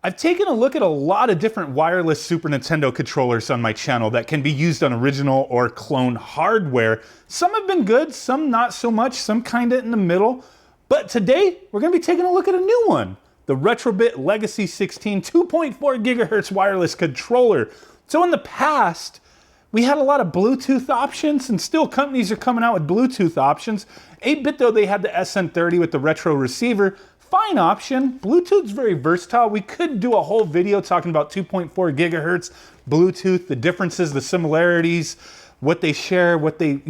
I've taken a look at a lot of different wireless Super Nintendo controllers on my channel that can be used on original or clone hardware. Some have been good, some not so much, some kinda in the middle. But today, we're gonna be taking a look at a new one, the Retro-Bit Legacy16 2.4 gigahertz wireless controller. So in the past, we had a lot of Bluetooth options, and still companies are coming out with Bluetooth options. 8-bit though, they had the SN30 with the retro receiver. Fine option. Bluetooth's very versatile. We could do a whole video talking about 2.4 gigahertz Bluetooth, the differences, the similarities, what they share, what they,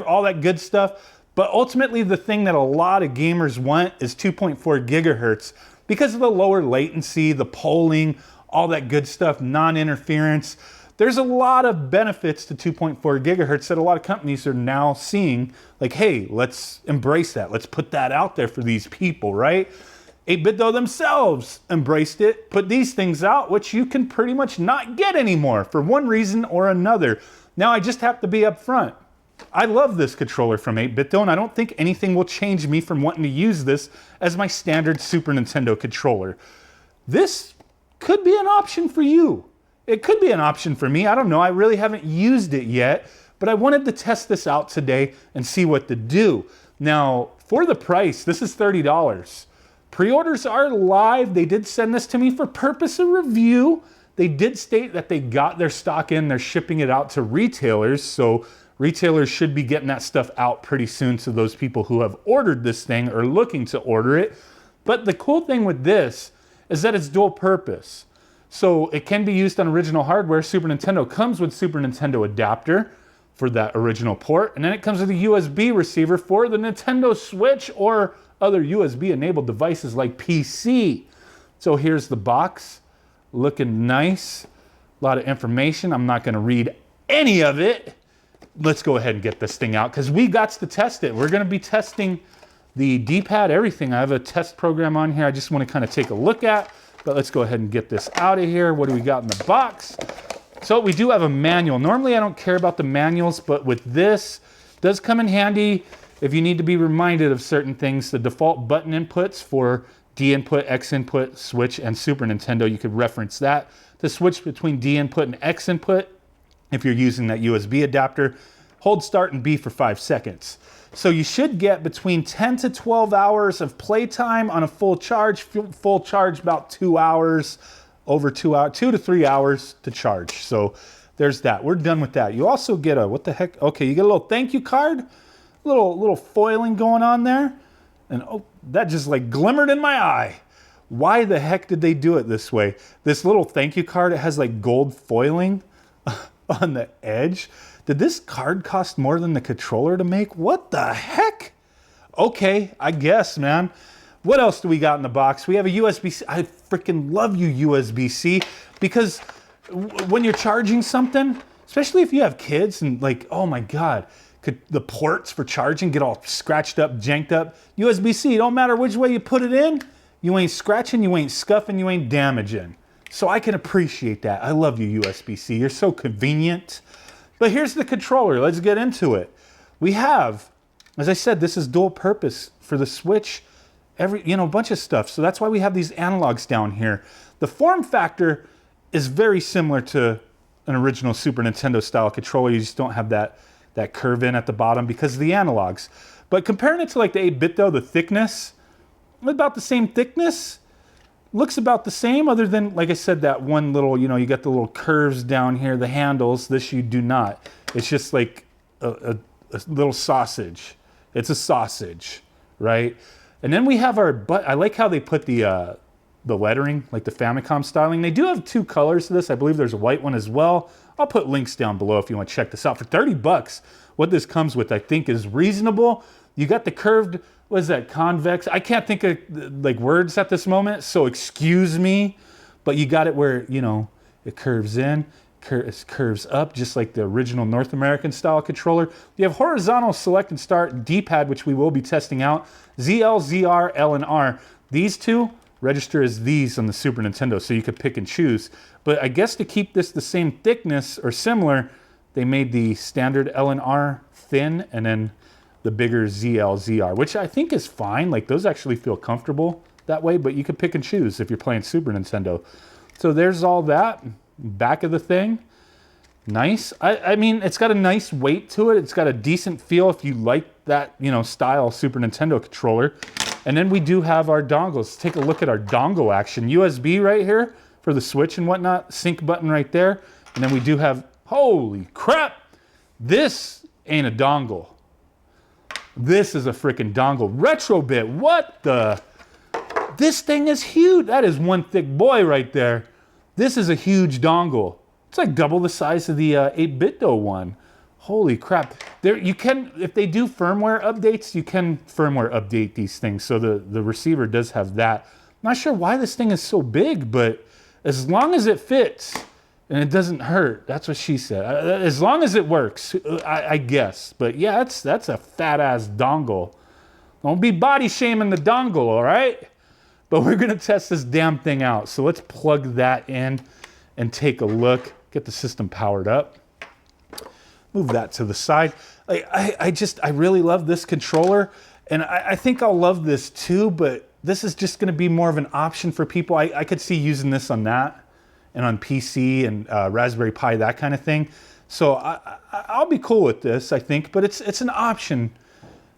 all that good stuff. But ultimately, the thing that a lot of gamers want is 2.4 gigahertz because of the lower latency, the polling, all that good stuff, non-interference. There's a lot of benefits to 2.4 gigahertz that a lot of companies are now seeing, like, hey, let's embrace that. Let's put that out there for these people, right? 8-bit though themselves embraced it, put these things out, which you can pretty much not get anymore for one reason or another. Now I just have to be upfront. I love this controller from 8-bit though, and I don't think anything will change me from wanting to use this as my standard Super Nintendo controller. This could be an option for you. It could be an option for me. I don't know. I really haven't used it yet, but I wanted to test this out today and see what to do. Now, for the price, this is $30. Pre-orders are live. They did send this to me for purpose of review. They did state that they got their stock in. They're shipping it out to retailers. So retailers should be getting that stuff out pretty soon to those people who have ordered this thing or looking to order it. But the cool thing with this is that it's dual purpose. So it can be used on original hardware. Super Nintendo comes with Super Nintendo adapter for that original port. And then it comes with a USB receiver for the Nintendo Switch or other USB enabled devices like PC. So here's the box, looking nice. A lot of information. I'm not gonna read any of it. Let's go ahead and get this thing out because we got to test it. We're gonna be testing the D-pad, everything. I have a test program on here I just wanna kind of take a look at. But let's go ahead and get this out of here. What do we got in the box? So we do have a manual. Normally I don't care about the manuals, but with this, it does come in handy if you need to be reminded of certain things. The default button inputs for D input, X input, Switch, and Super Nintendo, you could reference that. To switch between D input and X input, if you're using that USB adapter, hold start and B for 5 seconds. So you should get between 10 to 12 hours of playtime on a full charge. Full charge about 2 hours, over 2 hours, 2 to 3 hours to charge. So there's that. We're done with that. You also get a, what the heck? Okay, you get a little thank you card, little foiling going on there. And oh, that just like glimmered in my eye. Why the heck did they do it this way? This little thank you card, it has like gold foiling on the edge. Did this card cost more than the controller to make? What the heck? Okay, I guess, man. What else do we got in the box? We have a USB-C. I freaking love you, USB-C, because when you're charging something, especially if you have kids and like, oh my God, could the ports for charging get all scratched up, janked up? USB-C, don't matter which way you put it in, you ain't scratching, you ain't scuffing, you ain't damaging. So I can appreciate that. I love you, USB-C. You're so convenient. But here's the controller. Let's get into it. We have, as I said, this is dual purpose for the Switch, a bunch of stuff. So that's why we have these analogs down here. The form factor is very similar to an original Super Nintendo style controller. You just don't have that curve in at the bottom because of the analogs. But comparing it to like the 8-bit though, the thickness, about the same thickness. Looks about the same other than, like I said, that one little, you got the little curves down here, the handles. This you do not. It's just like a little sausage. It's a sausage, right? And then we have our, I like how they put the lettering, like the Famicom styling. They do have 2 colors to this. I believe there's a white one as well. I'll put links down below if you want to check this out. For 30 bucks, what this comes with, I think, is reasonable. You got the curved, what is that, convex? I can't think of like words at this moment, so excuse me. But you got it where, it curves in, it curves up, just like the original North American style controller. You have horizontal select and start D-pad, which we will be testing out. ZL, ZR, L, and R. These 2 register as these on the Super Nintendo, so you could pick and choose. But I guess to keep this the same thickness or similar, they made the standard L and R thin, and then the bigger ZL, ZR, which I think is fine. Like those actually feel comfortable. that way, but you could pick and choose if you're playing Super Nintendo. So there's all that. Back of the thing. Nice. I mean, it's got a nice weight to it. It's got a decent feel if you like that, you know, style Super Nintendo controller. And then we do have our dongles. Let's take a look at our dongle action. USB right here for the Switch and whatnot. Sync button right there. And then we do have, holy crap, this ain't a dongle. This is a freaking dongle. Retro-Bit, what the? This thing is huge. That is one thick boy right there. This is a huge dongle. It's like double the size of the 8-bit one. Holy crap. There, you can, if they do firmware updates, you can firmware update these things. So the receiver does have that. Not sure why this thing is so big, but as long as it fits and it doesn't hurt, that's what she said. As long as it works, I guess. But yeah, that's a fat ass dongle. Don't be body shaming the dongle, all right? But we're gonna test this damn thing out. So let's plug that in and take a look. Get the system powered up. Move that to the side. I really love this controller, and I think I'll love this too, but this is just gonna be more of an option for people. I could see using this on that and on PC and Raspberry Pi, that kind of thing. So I'll be cool with this, I think, but it's an option.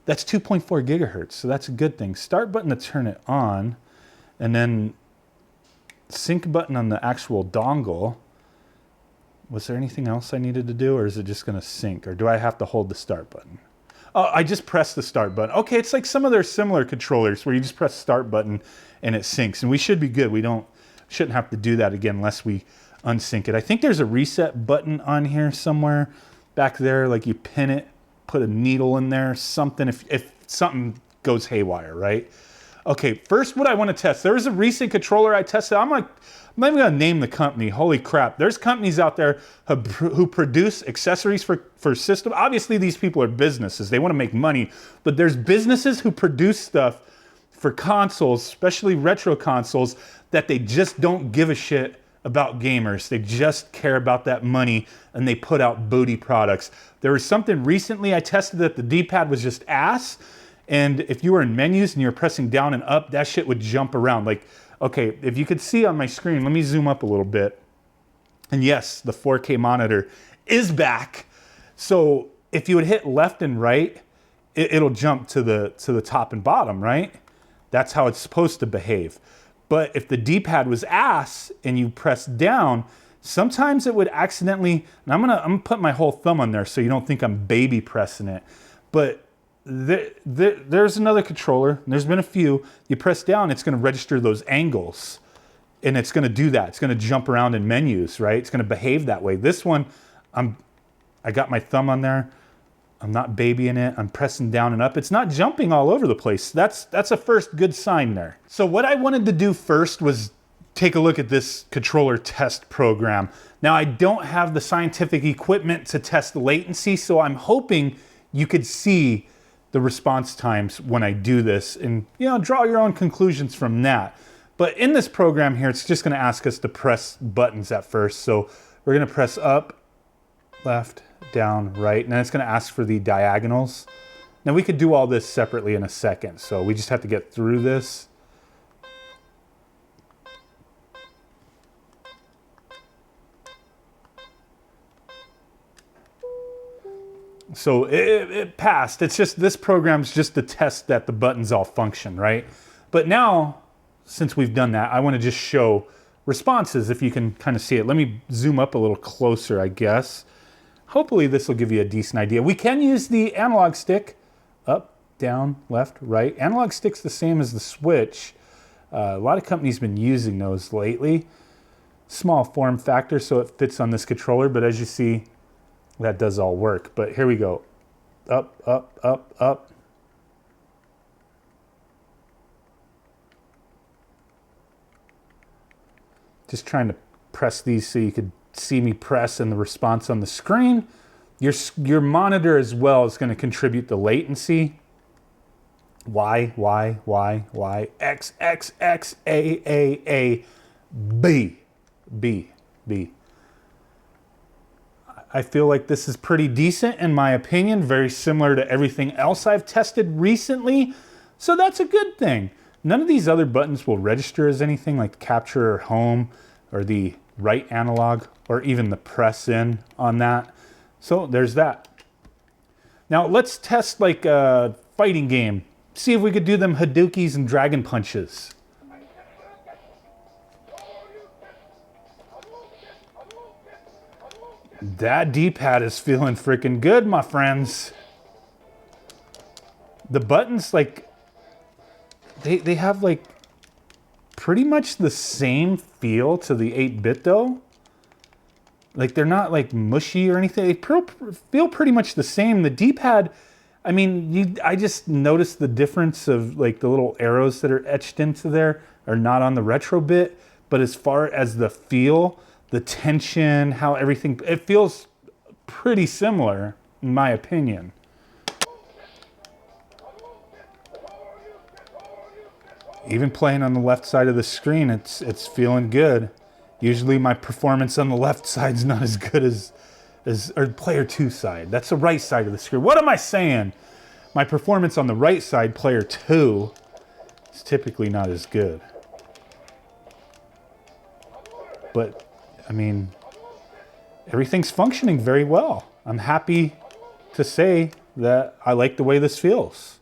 That's 2.4 gigahertz, so that's a good thing. Start button to turn it on, and then sync button on the actual dongle. Was there anything else I needed to do, or is it just gonna sync, or do I have to hold the start button? Oh, I just pressed the start button. Okay, it's like some of their similar controllers where you just press start button and it syncs, and we should be good. We shouldn't have to do that again unless we unsync it. I think there's a reset button on here somewhere back there, like you pin it, put a needle in there, something if something goes haywire, right? Okay, first what I want to test, there was a recent controller I tested. I'm not even gonna name the company. Holy crap. There's companies out there who produce accessories for system. Obviously these people are businesses. They want to make money, but there's businesses who produce stuff for consoles, especially retro consoles, that they just don't give a shit about gamers. They just care about that money, and they put out booty products. There was something recently I tested that the D-pad was just ass, and if you were in menus and you were pressing down and up, that shit would jump around. Like, okay, if you could see on my screen, let me zoom up a little bit. And yes, the 4K monitor is back. So if you would hit left and right, it'll jump to the top and bottom, right? That's how it's supposed to behave. But if the D-pad was ass and you press down, sometimes it would accidentally, and I'm gonna put my whole thumb on there so you don't think I'm baby pressing it. But there's another controller, and there's been a few. You press down, it's gonna register those angles. And it's gonna do that. It's gonna jump around in menus, right? It's gonna behave that way. This one, I got my thumb on there. I'm not babying it. I'm pressing down and up. It's not jumping all over the place. That's a first good sign there. So what I wanted to do first was take a look at this controller test program. Now I don't have the scientific equipment to test the latency, so I'm hoping you could see the response times when I do this and, you know, draw your own conclusions from that. But in this program here, it's just gonna ask us to press buttons at first. So we're gonna press up, left, down, right, and then it's gonna ask for the diagonals. Now we could do all this separately in a second, so we just have to get through this. So it passed. It's just, this program's just to test that the buttons all function, right? But now, since we've done that, I wanna just show responses if you can kind of see it. Let me zoom up a little closer, I guess. Hopefully this will give you a decent idea. We can use the analog stick, up, down, left, right. Analog stick's the same as the Switch. A lot of companies have been using those lately. Small form factor, so it fits on this controller, but as you see, that does all work. But here we go. Up, up, up, up. Just trying to press these so you could see me press and the response on the screen. Your monitor as well is going to contribute the latency. Y, Y, Y, Y, X, X, X, A, B, B, B. I feel like this is pretty decent in my opinion, very similar to everything else I've tested recently. So that's a good thing. None of these other buttons will register as anything like capture or home or the right analog or even the press in on that. So there's that. Now let's test like a fighting game. See if we could do them Hadoukens and Dragon Punches. That D-pad is feeling freaking good, my friends. The buttons, like, they have like pretty much the same feel to the 8-bit though. Like they're not like mushy or anything. They feel pretty much the same. The D-pad, I mean, I just noticed the difference of like the little arrows that are etched into there are not on the Retro-Bit. But as far as the feel, the tension, how everything, it feels pretty similar in my opinion. Even playing on the left side of the screen, it's feeling good. Usually my performance on the left side's not as good as or player 2 side. That's the right side of the screen. What am I saying? My performance on the right side, player 2, is typically not as good. But, I mean, everything's functioning very well. I'm happy to say that I like the way this feels.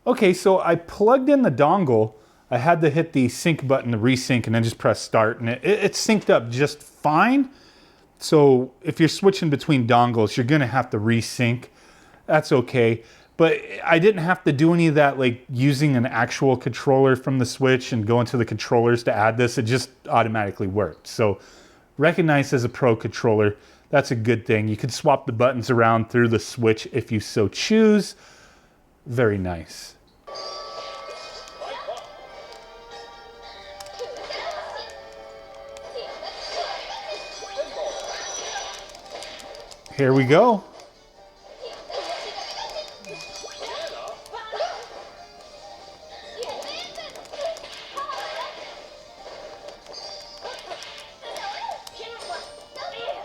Okay, so I plugged in the dongle. I had to hit the sync button to resync and then just press start, and it synced up just fine. So if you're switching between dongles, you're gonna have to resync. That's okay. But I didn't have to do any of that, like using an actual controller from the Switch and go into the controllers to add this. It just automatically worked. So recognized as a Pro controller, that's a good thing. You can swap the buttons around through the Switch if you so choose. Very nice. Here we go.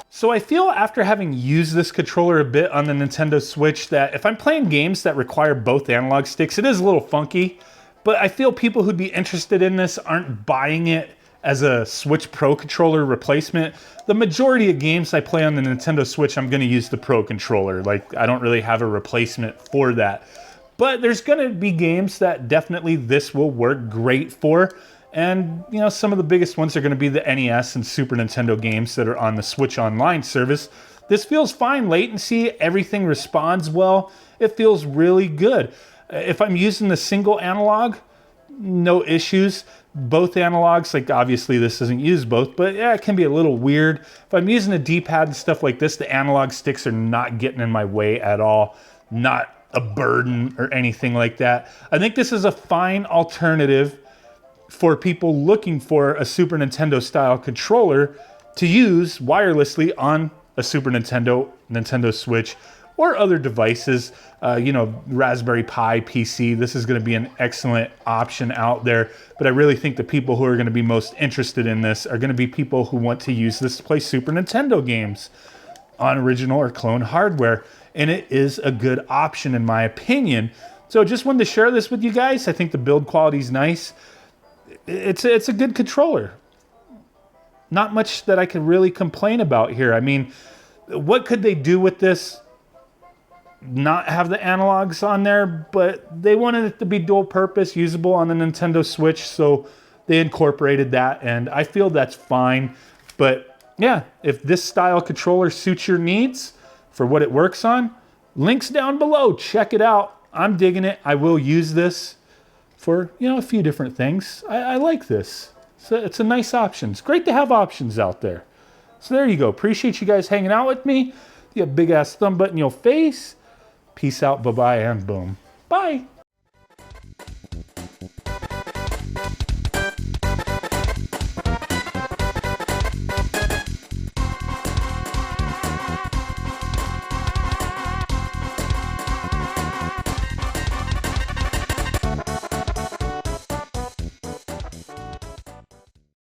So I feel after having used this controller a bit on the Nintendo Switch that if I'm playing games that require both analog sticks, it is a little funky, but I feel people who'd be interested in this aren't buying it as a Switch Pro controller replacement. The majority of games I play on the Nintendo Switch, I'm gonna use the Pro controller. Like, I don't really have a replacement for that. But there's gonna be games that definitely this will work great for. And, you know, some of the biggest ones are going to be the NES and Super Nintendo games that are on the Switch Online service. This feels fine. Latency, everything responds well. It feels really good. If I'm using the single analog, no issues. Both analogs, like obviously this doesn't use both, but yeah, it can be a little weird. If I'm using a D-pad and stuff like this, the analog sticks are not getting in my way at all. Not a burden or anything like that. I think this is a fine alternative for people looking for a Super Nintendo style controller to use wirelessly on a Super Nintendo, Nintendo Switch, or other devices, you know, Raspberry Pi, PC. This is going to be an excellent option out there. But I really think the people who are going to be most interested in this are going to be people who want to use this to play Super Nintendo games on original or clone hardware. And it is a good option in my opinion. So just wanted to share this with you guys. I think the build quality is nice. It's a good controller. Not much that I can really complain about here. I mean, what could they do with this? Not have the analogs on there, but they wanted it to be dual purpose, usable on the Nintendo Switch, so they incorporated that, and I feel that's fine. But yeah, if this style controller suits your needs for what it works on, links down below. Check it out. I'm digging it. I will use this for, you know, a few different things. I like this. So it's a nice option. It's great to have options out there. So there you go. Appreciate you guys hanging out with me. You have a big ass thumb button in your face. Peace out, bye-bye, and boom. Bye.